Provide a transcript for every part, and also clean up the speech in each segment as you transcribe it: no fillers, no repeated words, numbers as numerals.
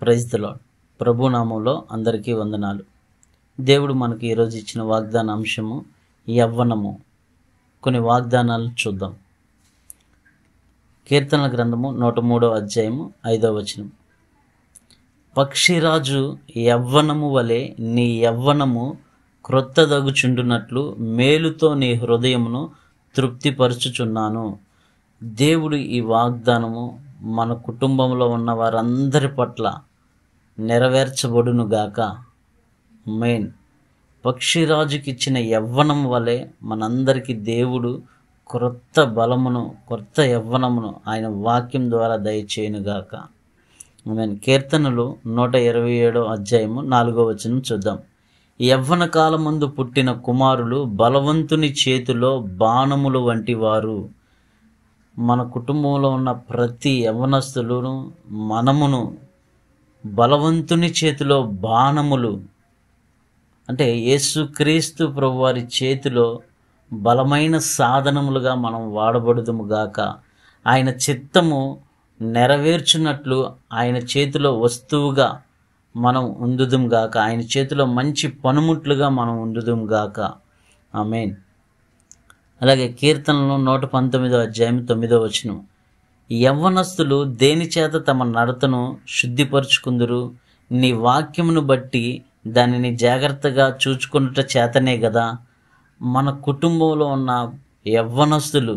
Praise the lord. ప్రభు నామంలో అందరికీ వందనాలు. దేవుడు మనకి ఈరోజు ఇచ్చిన వాగ్దాన అంశము యవ్వనము. కొన్ని వాగ్దానాలను చూద్దాం. కీర్తనల గ్రంథము 103వ అధ్యాయము 5వ వచనం. పక్షిరాజు యవ్వనము వలె నీ యవ్వనము క్రొత్తదగుచుండునట్లు మేలుతో నీ హృదయమును తృప్తిపరచుచున్నాను. దేవుడు ఈ వాగ్దానము మన కుటుంబంలో ఉన్న వారందరి పట్ల నెరవేర్చబడునుగాక. మెయిన్ పక్షిరాజుకి ఇచ్చిన యవ్వనం వలె మనందరికీ దేవుడు క్రొత్త బలమును, కొత్త యవ్వనమును ఆయన వాక్యం ద్వారా దయచేయునుగాక. మెయిన్ కీర్తనలు 127వ అధ్యాయము 4వ వచనం చూద్దాం. యవ్వన కాలమందు పుట్టిన కుమారులు బలవంతుని చేతిలో బాణములు వంటి వారు. మన కుటుంబంలో ఉన్న ప్రతి యవ్వనస్తులను మనమును బలవంతుని చేతిలో బాణములు అంటే యేసుక్రీస్తు ప్రభువారి చేతిలో బలమైన సాధనములుగా మనం వాడబడుదుము గాక. ఆయన చిత్తము నెరవేర్చున్నట్లు ఆయన చేతిలో వస్తువుగా మనం ఉందుదుం గాక. ఆయన చేతిలో మంచి పనిముట్లుగా మనం ఉందుదుం గాక. ఆమేన్. అలాగే కీర్తనలు 119వ అధ్యాయం 9వ వచనం. యవ్వనస్తులు దేని చేత తమ నడతను శుద్ధిపరుచుకుందురు? నీ వాక్యమును బట్టి దానిని జాగ్రత్తగా చూచుకున్నట చేతనే కదా. మన కుటుంబంలో ఉన్న యవ్వనస్తులు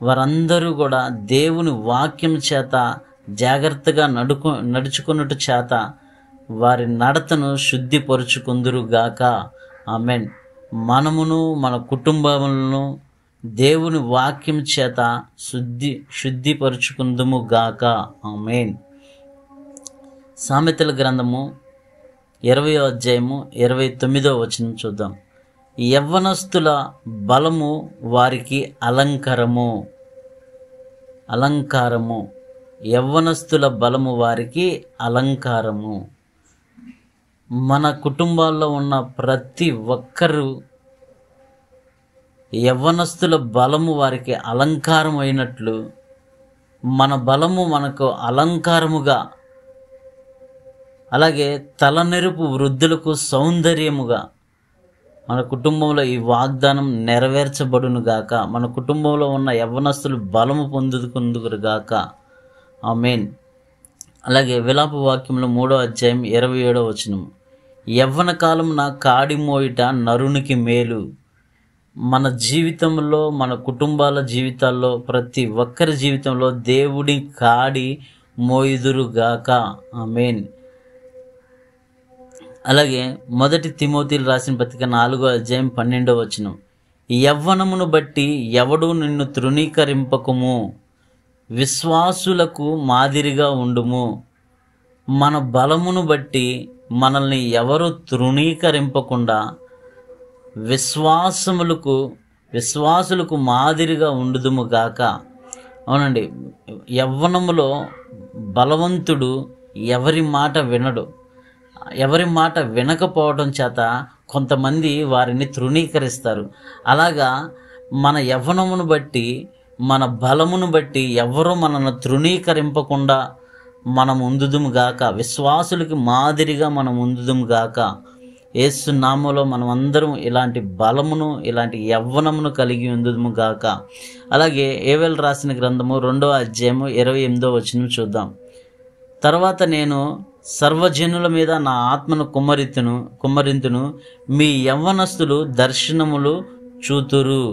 వారందరూ కూడా దేవుని వాక్యం చేత జాగ్రత్తగా నడుచుకున్నట్టు చేత వారి నడతను శుద్ధిపరుచుకుందురుగాక. ఆమేన్. మనమును మన కుటుంబములను దేవుని వాక్యం చేత శుద్ధిపరుచుకుందుము గాక. ఆమేన్. సామెతల గ్రంథము 20వ అధ్యాయము 29వ వచనం చూద్దాం. యవ్వనస్తుల బలము వారికి అలంకారము. యవ్వనస్తుల బలము వారికి అలంకారము. మన కుటుంబాల్లో ఉన్న ప్రతి ఒక్కరూ యవ్వనస్తుల బలము వారికి అలంకారం అయినట్లు మన బలము మనకు అలంకారముగా, అలాగే తలనెరుపు వృద్ధులకు సౌందర్యముగా మన కుటుంబంలో ఈ వాగ్దానం నెరవేర్చబడునుగాక. మన కుటుంబంలో ఉన్న యవ్వనస్తులు బలము పొందుకుందురుగాక. ఆమేన్. అలాగే విలాప వాక్యంలో 3వ అధ్యాయం 27వ వచనం. యవ్వన కాలం నా కాడి మోయిట నరునికి మేలు. మన జీవితంలో, మన కుటుంబాల జీవితాల్లో, ప్రతి ఒక్కరి జీవితంలో దేవుడి కాడి మోయుదురుగాక. ఆమేన్. అలాగే 1 తిమోతిలు రాసిన పత్రిక 4వ అధ్యాయం 12వ వచనం. యవ్వనమును బట్టి ఎవడు నిన్ను తృణీకరింపకము, విశ్వాసులకు మాదిరిగా ఉండుము. మన బలమును బట్టి మనల్ని ఎవరు తృణీకరింపకుండా విశ్వాసులకు మాదిరిగా ఉండుదుము గాక. అవునండి. యవ్వనములో బలవంతుడు ఎవరి మాట వినడు. ఎవరి మాట వినకపోవడం చేత కొంతమంది వారిని తృణీకరిస్తారు. అలాగా మన యవ్వనమును బట్టి, మన బలమును బట్టి ఎవరో మనల్ని తృణీకరింపకుండా మనం ఉందుదుము గాక. విశ్వాసులకి మాదిరిగా మనం ఉందుదుము గాక. యేసు నామములో మనం అందరం ఇలాంటి బలమును, ఇలాంటి యవ్వనమును కలిగి ఉందుదుము గాక. అలాగే ఏవేలు రాసిన గ్రంథము 2వ అధ్యాయము 28వ వచనం చూద్దాం. తర్వాత నేను సర్వజనుల మీద నా ఆత్మను కుమ్మరింతును, మీ యవ్వనస్తులు దర్శనములు చూతురు.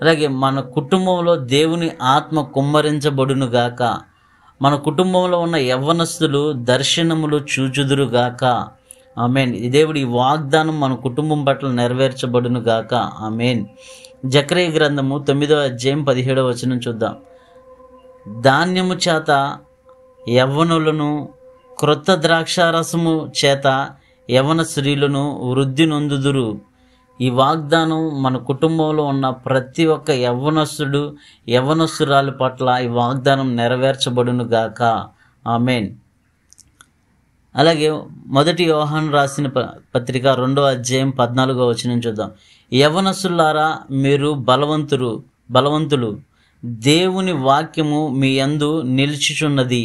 అలాగే మన కుటుంబంలో దేవుని ఆత్మ కుమ్మరించబడునుగాక. మన కుటుంబంలో ఉన్న యవ్వనస్తులు దర్శనములు చూచుదురుగాక. ఆమేన్. దేవుడి ఈ వాగ్దానం మన కుటుంబం పట్ల నెరవేర్చబడునుగాక. ఆమేన్. జకరియా గ్రంథము 9వ అధ్యాయం 17వ వచనం చూద్దాం. ధాన్యము చేత యవ్వనులను, క్రొత్త ద్రాక్షారసము చేత యవ్వన స్త్రీలను వృద్ధి నొందుదురు. ఈ వాగ్దానం మన కుటుంబంలో ఉన్న ప్రతి ఒక్క యవ్వనస్తురాలి పట్ల ఈ వాగ్దానం నెరవేర్చబడునుగాక. ఆమేన్. అలాగే 1 యోహాను రాసిన పత్రిక 2వ అధ్యాయం 14వ వచనం చూద్దాం. యవ్వనస్తులారా మీరు బలవంతులు, దేవుని వాక్యము మీ యందు నిలిచిచున్నది,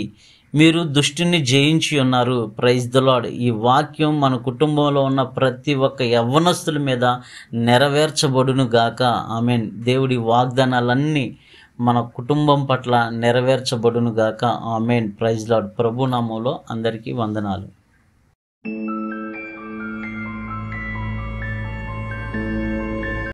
మీరు దుష్టుని జయించి ఉన్నారు. Praise the lord. ఈ వాక్యం మన కుటుంబంలో ఉన్న ప్రతి ఒక్క యవ్వనస్తుల మీద నెరవేర్చబడును గాక. ఆమేన్. దేవుడి వాగ్దానాలన్నీ మన కుటుంబం పట్ల నెరవేర్చబడును గాక. ఆమేన్. Praise lord. ప్రభు నామములో అందరికీ వందనాలు.